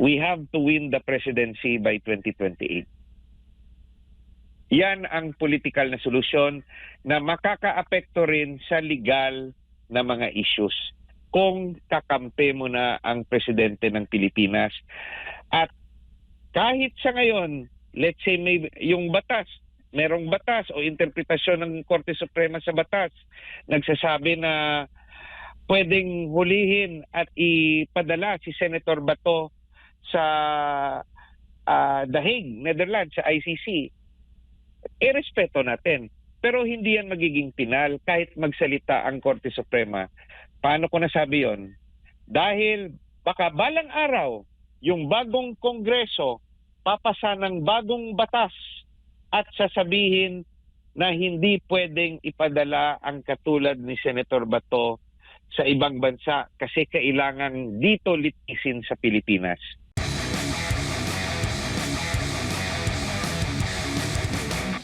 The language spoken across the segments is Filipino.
We have to win the presidency by 2028. Yan ang political na solusyon na makakaapekto rin sa legal na mga issues kung kakampi mo na ang presidente ng Pilipinas. At kahit sa ngayon, let's say yung batas, merong batas o interpretasyon ng Korte Suprema sa batas, nagsasabi na pwedeng hulihin at ipadala si Senator Bato sa The Hague, Netherlands, sa ICC. Irespeto natin. Pero hindi yan magiging pinal kahit magsalita ang Korte Suprema. Paano ko nasabi yon? Dahil baka balang araw, yung bagong Kongreso papasa ng bagong batas at sasabihin na hindi pwedeng ipadala ang katulad ni Senator Bato sa ibang bansa kasi kailangan dito litisin sa Pilipinas.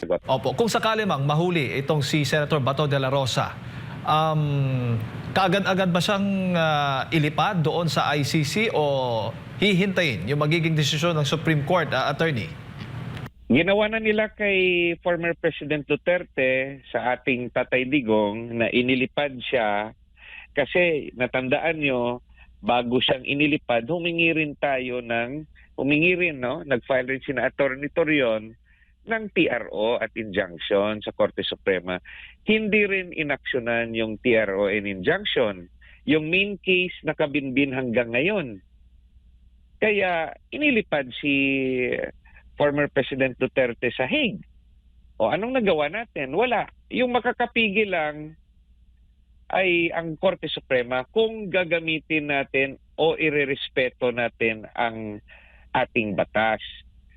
Opo, kung sakali mang mahuli itong si Senator Bato de la Rosa, kaagad-agad ba siyang ilipad doon sa ICC o hihintayin yung magiging desisyon ng Supreme Court, attorney? Ginawa na nila kay former President Duterte sa ating Tatay Digong na inilipad siya kasi natandaan nyo, bago siyang inilipad, humingi rin, nag-file rin sina Attorney Torion ng TRO at injunction sa Korte Suprema. Hindi rin inaksyonan yung TRO and injunction. Yung main case nakabinbin hanggang ngayon. Kaya inilipad si former President Duterte sa Hague. O anong nagawa natin? Wala. Yung makakapigil lang ay ang Korte Suprema kung gagamitin natin o irerespeto natin ang ating batas.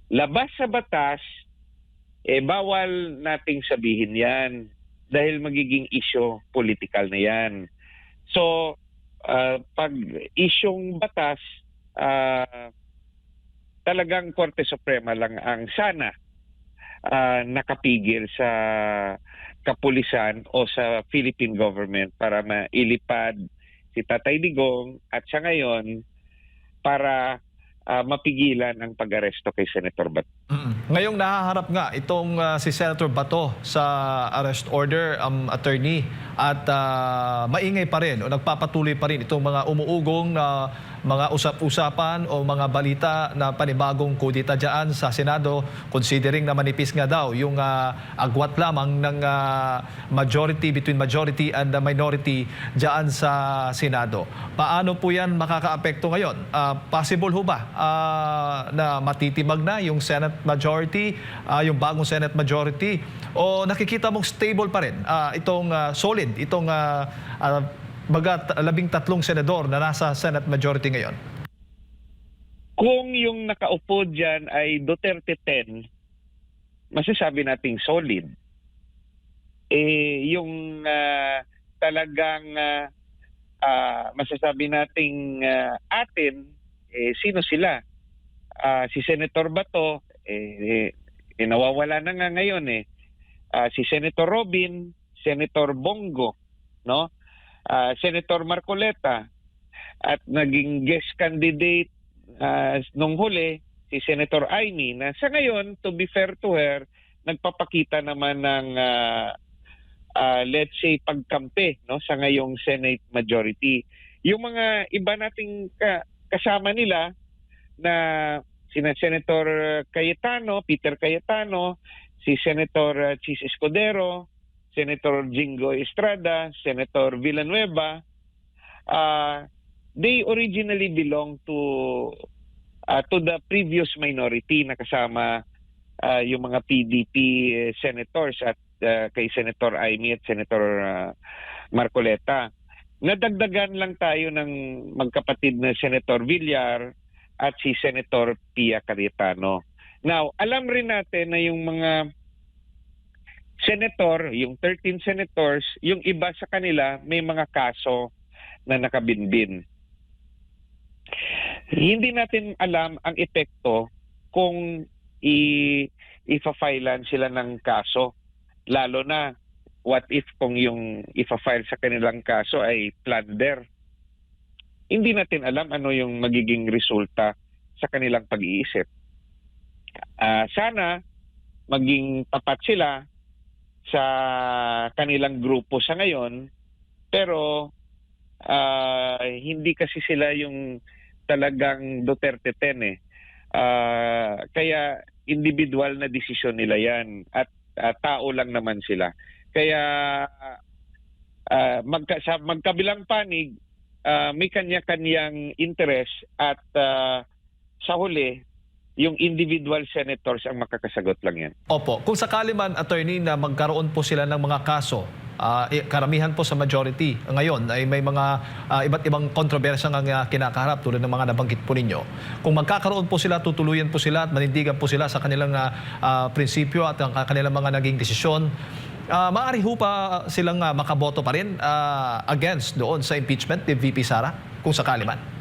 Labas sa batas, bawal nating sabihin yan dahil magiging issue political na yan. So, pag isyong batas, talagang Korte Suprema lang ang sana nakapigil sa kapulisan o sa Philippine government para mailipad si Tatay Digong at sa ngayon para mapigilan ang pag-aresto kay Senator Bato. Ngayong nahaharap nga itong si Senator Bato sa arrest order, attorney, at maingay pa rin o nagpapatuloy pa rin itong mga umuugong na mga usap-usapan o mga balita na panibagong kudita dyan sa Senado, considering na manipis nga daw yung agwat lamang ng majority, between majority and the minority dyan sa Senado. Paano po yan makakaapekto ngayon? Possible ho ba na matitibag na yung Senate majority, yung bagong Senate majority, o nakikita mong stable pa rin itong solid, itong 13 senador na nasa Senate majority ngayon? Kung yung nakaupo dyan ay Duterte 10, masasabi nating solid. Yung talagang masasabi nating atin, sino sila? Si Senator Bato, nawawala na nga ngayon si Senator Robin, Senator Bongo, no? Senator Marcoleta, at naging guest candidate nung huli si Senator Amy, na sa ngayon, to be fair to her, nagpapakita naman ng let's say pagkampi, no, sa ngayong Senate majority. Yung mga iba nating kasama nila na sina Senator Cayetano, Peter Cayetano, si Senator Chis Escudero, Senator Jingo Estrada, Senator Villanueva, they originally belong to the previous minority na kasama yung mga PDP senators at kay Senator Amy at Senator Marcoleta. Nadagdagan lang tayo ng magkapatid na Senator Villar at si Senator Pia Cayetano. Now, alam rin natin na yung mga senator, yung 13 senators, yung iba sa kanila may mga kaso na nakabinbin. Hindi natin alam ang epekto kung ifa-filean sila ng kaso. Lalo na, what if kung yung ifa-file sa kanilang kaso ay plunder? Hindi natin alam ano yung magiging resulta sa kanilang pag-iisip. Sana maging tapat sila sa kanilang grupo sa ngayon, pero hindi kasi sila yung talagang Duterte 10 eh. Kaya individual na desisyon nila yan at tao lang naman sila. Kaya sa magkabilang panig, may kanya-kanyang interest at sa huli, yung individual senators ang makakasagot lang yan. Opo, kung sakali man, attorney, na magkaroon po sila ng mga kaso, karamihan po sa majority ngayon ay may mga iba't ibang kontrobersya ang kinakaharap tulad ng mga nabanggit po ninyo. Kung magkakaroon po sila, tutuluyan po sila at manindigan po sila sa kanilang prinsipyo at ang kanilang mga naging desisyon, maaari ho pa silang makaboto pa rin against doon sa impeachment ni VP Sara, kung sakali man?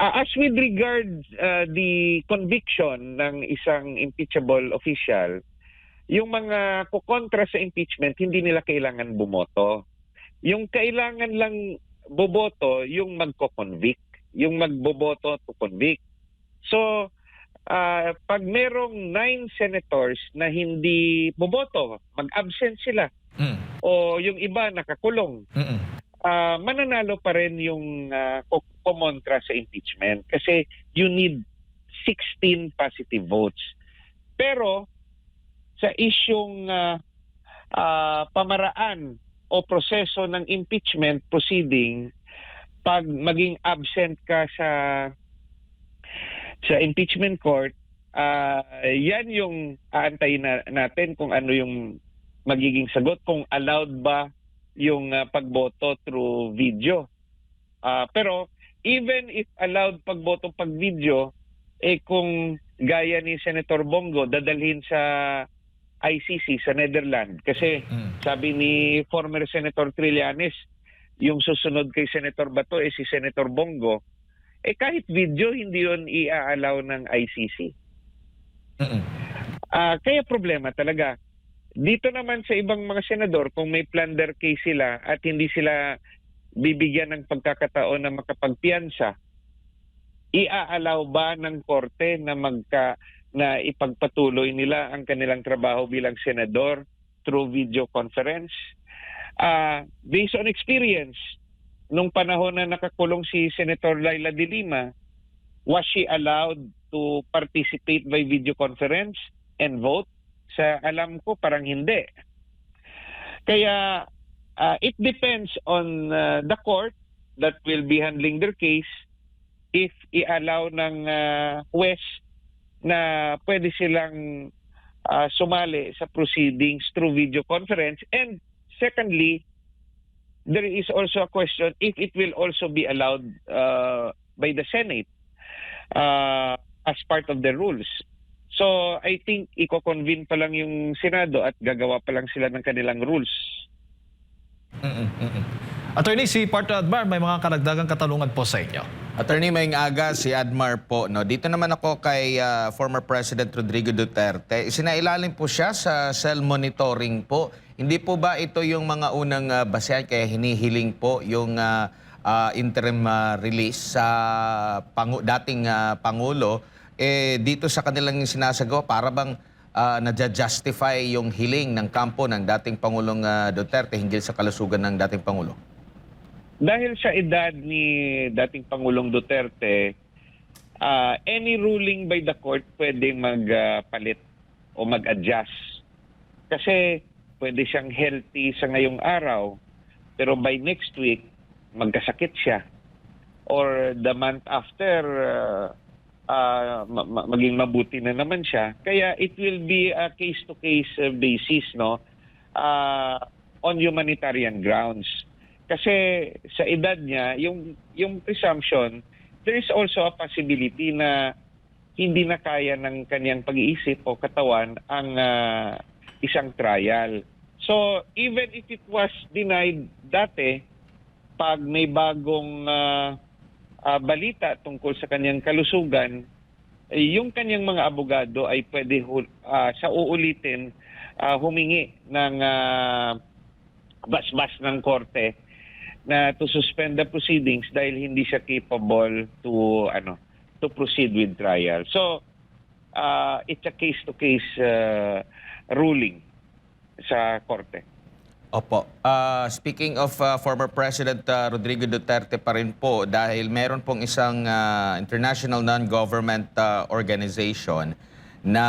As with regards the conviction ng isang impeachable official, yung mga kukontra sa impeachment, hindi nila kailangan bumoto. Yung kailangan lang boboto, yung magko-convict. Yung magboboto to convict. So, pag merong 9 senators na hindi boboto, mag-absent sila. O yung iba nakakulong. Mananalo pa rin yung kumontra sa impeachment kasi you need 16 positive votes. Pero sa isyong pamaraan o proseso ng impeachment proceeding, pag maging absent ka sa impeachment court, yan yung aantayin natin kung ano yung magiging sagot, kung allowed ba yung pagboto through video. Pero even if allowed pagboto pag video, kung gaya ni Senator Bongo, dadalhin sa ICC sa Netherlands. Kasi sabi ni former Senator Trillanes, yung susunod kay Senator Bato si Senator Bongo, kahit video, hindi yun i-allow ng ICC. Kaya problema talaga. Dito naman sa ibang mga senador, kung may plunder case sila at hindi sila bibigyan ng pagkakataon na makapagpiyansa, i-allow ba ng korte na ipagpatuloy nila ang kanilang trabaho bilang senador through video conference? Based on experience, nung panahon na nakakulong si Senator Laila de Lima, was she allowed to participate by video conference and vote? Sa alam ko, parang hindi. Kaya it depends on the court that will be handling their case if i-allow ng huwes na pwede silang sumali sa proceedings through video conference. And secondly, there is also a question if it will also be allowed by the Senate as part of the rules. So I think i-convene pa lang yung Senado at gagawa pa lang sila ng kanilang rules. Attorney, si Partner Admar, may mga karagdagang katanungan po sa inyo. Attorney, maying aga, si Admar po. No? Dito naman ako kay former President Rodrigo Duterte. Isinailalim po siya sa cell monitoring po. Hindi po ba ito yung mga unang basehan kaya hinihiling po yung interim release sa dating Pangulo? Dito sa kanilang sinasagawa, para bang nadja-justify yung hiling ng kampo ng dating Pangulong Duterte hinggil sa kalusugan ng dating Pangulo? Dahil sa edad ni dating Pangulong Duterte, any ruling by the court pwede magpalit o mag-adjust. Kasi pwede siyang healthy sa ngayong araw, pero by next week, magkasakit siya. Or the month after, maging mabuti na naman siya. Kaya it will be a case-to-case basis, no, on humanitarian grounds. Kasi sa edad niya, yung presumption, there is also a possibility na hindi na kaya ng kanyang pag-iisip o katawan ang isang trial. So even if it was denied dati, pag may bagong balita tungkol sa kanyang kalusugan, yung kanyang mga abogado ay pwede sa uulitin humingi ng basbas ng korte na to suspend the proceedings dahil hindi siya capable to proceed with trial. So, it's a case-to-case ruling sa korte. Opo. Speaking of former President Rodrigo Duterte pa rin po, dahil meron pong isang international non-government organization na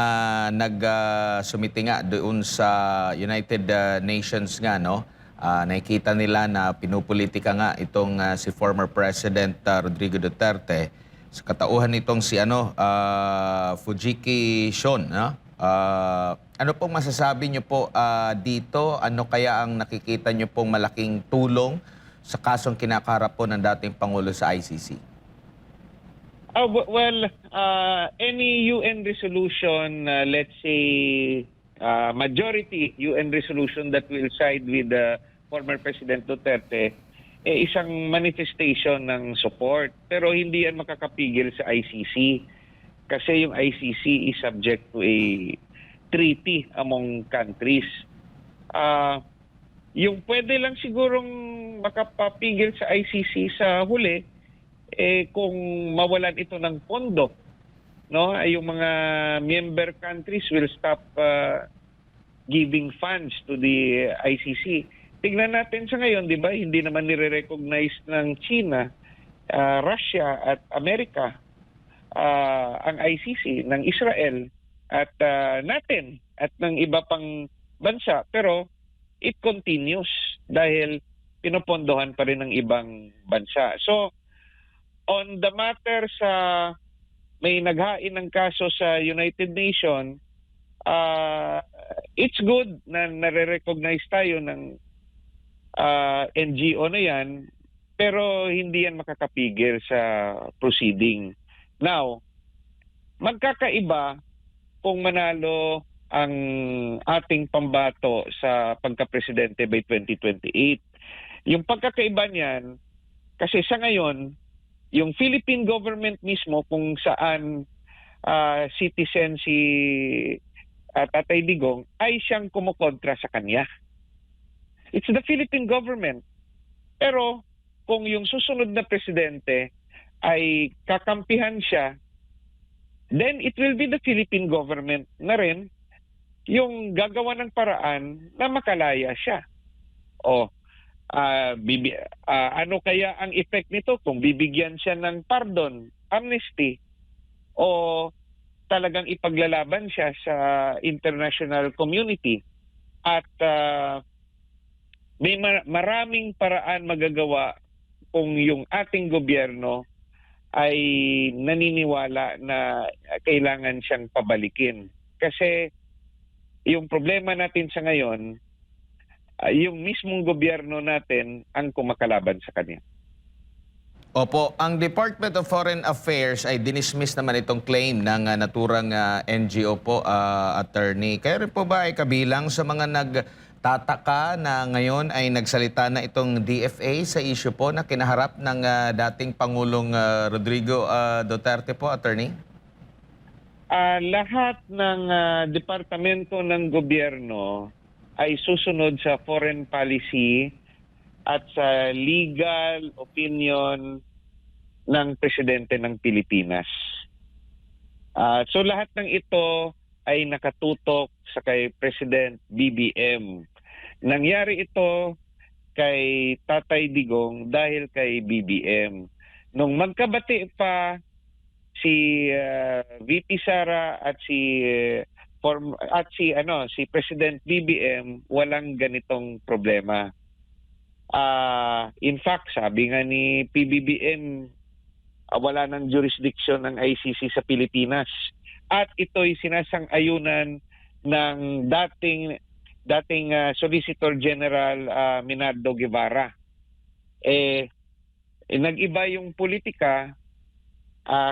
nagsumiti nga doon sa United Nations nga, no? Nakikita nila na pinupolitika nga itong si former President Rodrigo Duterte. Sa katauhan nitong si Fujiki Shon, no? Ano pong masasabi niyo po dito? Ano kaya ang nakikita niyo pong malaking tulong sa kasong kinakaharap po ng dating Pangulo sa ICC? Any UN resolution, let's say majority UN resolution that will side with former President Duterte, isang manifestation ng support. Pero hindi yan makakapigil sa ICC. Kasi yung ICC is subject to a treaty among countries. Yung pwede lang sigurong makapapigil sa ICC sa huli, kung mawalan ito ng pondo, no? Yung mga member countries will stop giving funds to the ICC. Tingnan natin sa ngayon, di ba? Hindi naman nire-recognize ng China, Russia at Amerika ang ICC ng Israel at natin at ng iba pang bansa, pero it continues dahil pinopondohan pa rin ng ibang bansa. So on the matter sa may naghain ng kaso sa United Nations, it's good na nare-recognize tayo ng NGO na yan, pero hindi yan makakapigil sa proceeding. Now, magkakaiba kung manalo ang ating pambato sa pagka-presidente by 2028. Yung pagkakaiba niyan, kasi sa ngayon, yung Philippine government mismo kung saan citizen si Tatay Digong ay siyang kumukontra sa kanya. It's the Philippine government. Pero kung yung susunod na presidente ay kakampihan siya, then it will be the Philippine government na rin yung gagawa ng paraan na makalaya siya. Ano kaya ang effect nito kung bibigyan siya ng pardon, amnesty, o talagang ipaglalaban siya sa international community? At may maraming paraan magagawa kung yung ating gobyerno ay naniniwala na kailangan siyang pabalikin. Kasi yung problema natin sa ngayon, yung mismong gobyerno natin ang kumakalaban sa kanya. Opo, ang Department of Foreign Affairs ay dinismiss naman itong claim ng naturang NGO po, attorney. Kaya rin po ba ay kabilang sa mga nagtataka na ngayon ay nagsalita na itong DFA sa issue po na kinaharap ng dating Pangulong Rodrigo Duterte po, attorney? Lahat ng departamento ng gobyerno ay susunod sa foreign policy at sa legal opinion ng presidente ng Pilipinas. So lahat ng ito ay nakatutok sa kay President BBM. Nangyari ito kay Tatay Digong dahil kay BBM. Nung magkabati pa si VP Sara at si President BBM, walang ganitong problema. In fact, sabi nga ni PBBM, wala ng jurisdiction ng ICC sa Pilipinas. At ito'y sinasang-ayunan ng dating Solicitor General Minardo Guevara. Nag-iba yung politika,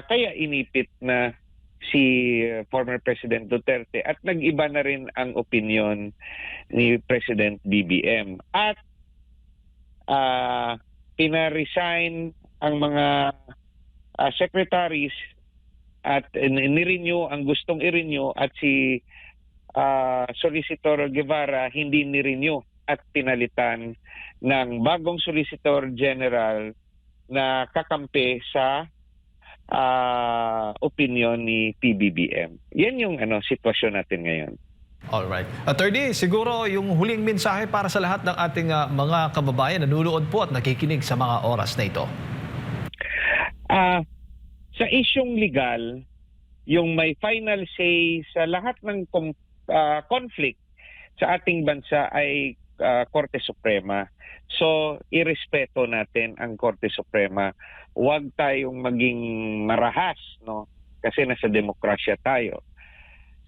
kaya inipit na si former President Duterte at nag-iba na rin ang opinion ni President BBM. At pina-resign ang mga secretaries at ni-renew ang gustong i-renew at si Solicitor Guevara hindi ni-renew at pinalitan ng bagong Solicitor General na kakampi sa opinion ni PBBM. Yan yung sitwasyon natin ngayon. Alright. Attorney, siguro yung huling mensahe para sa lahat ng ating mga kababayan na nanunood po at nakikinig sa mga oras na ito. Sa isyung legal, yung may final say sa lahat ng conflict sa ating bansa ay Korte Suprema. So, irespeto natin ang Korte Suprema. Huwag tayong maging marahas, no? Kasi nasa demokrasya tayo.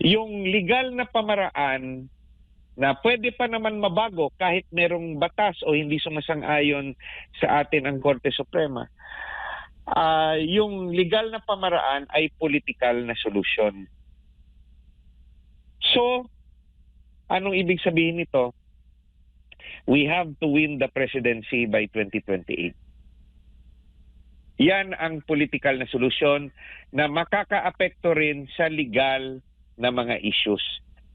Yung legal na pamaraan na pwede pa naman mabago kahit merong batas o hindi sumasang-ayon sa atin ang Korte Suprema. Yung legal na pamaraan ay political na solusyon. So, anong ibig sabihin nito? We have to win the presidency by 2028. Yan ang political na solusyon na makakaapekto rin sa legal na mga issues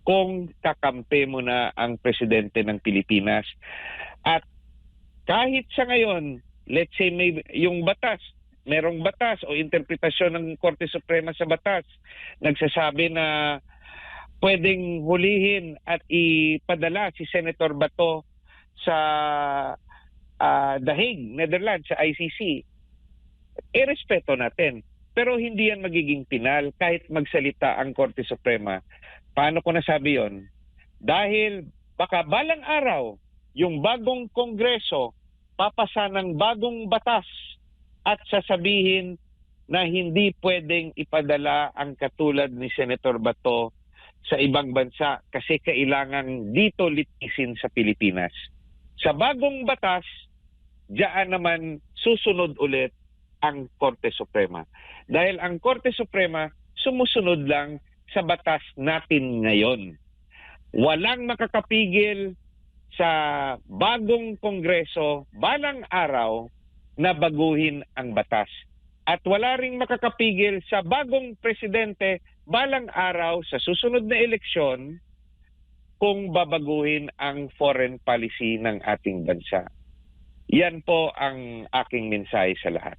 kung kakampi mo na ang presidente ng Pilipinas. At kahit sa ngayon, let's say yung batas, merong batas o interpretasyon ng Korte Suprema sa batas, nagsasabi na pwedeng hulihin at ipadala si Senator Bato sa The Hague, Netherlands, sa ICC. Irespeto natin. Pero hindi yan magiging pinal kahit magsalita ang Korte Suprema. Paano ko nasabi yon? Dahil baka balang araw, yung bagong Kongreso papasa ng bagong batas at sasabihin na hindi pwedeng ipadala ang katulad ni Senator Bato sa ibang bansa kasi kailangan dito litisin sa Pilipinas. Sa bagong batas, diyan naman susunod ulit ang Korte Suprema. Dahil ang Korte Suprema sumusunod lang sa batas natin ngayon. Walang makakapigil sa bagong Kongreso balang araw na baguhin ang batas. At wala ring makakapigil sa bagong presidente balang araw sa susunod na eleksyon kung babaguhin ang foreign policy ng ating bansa. Yan po ang aking mensahe sa lahat.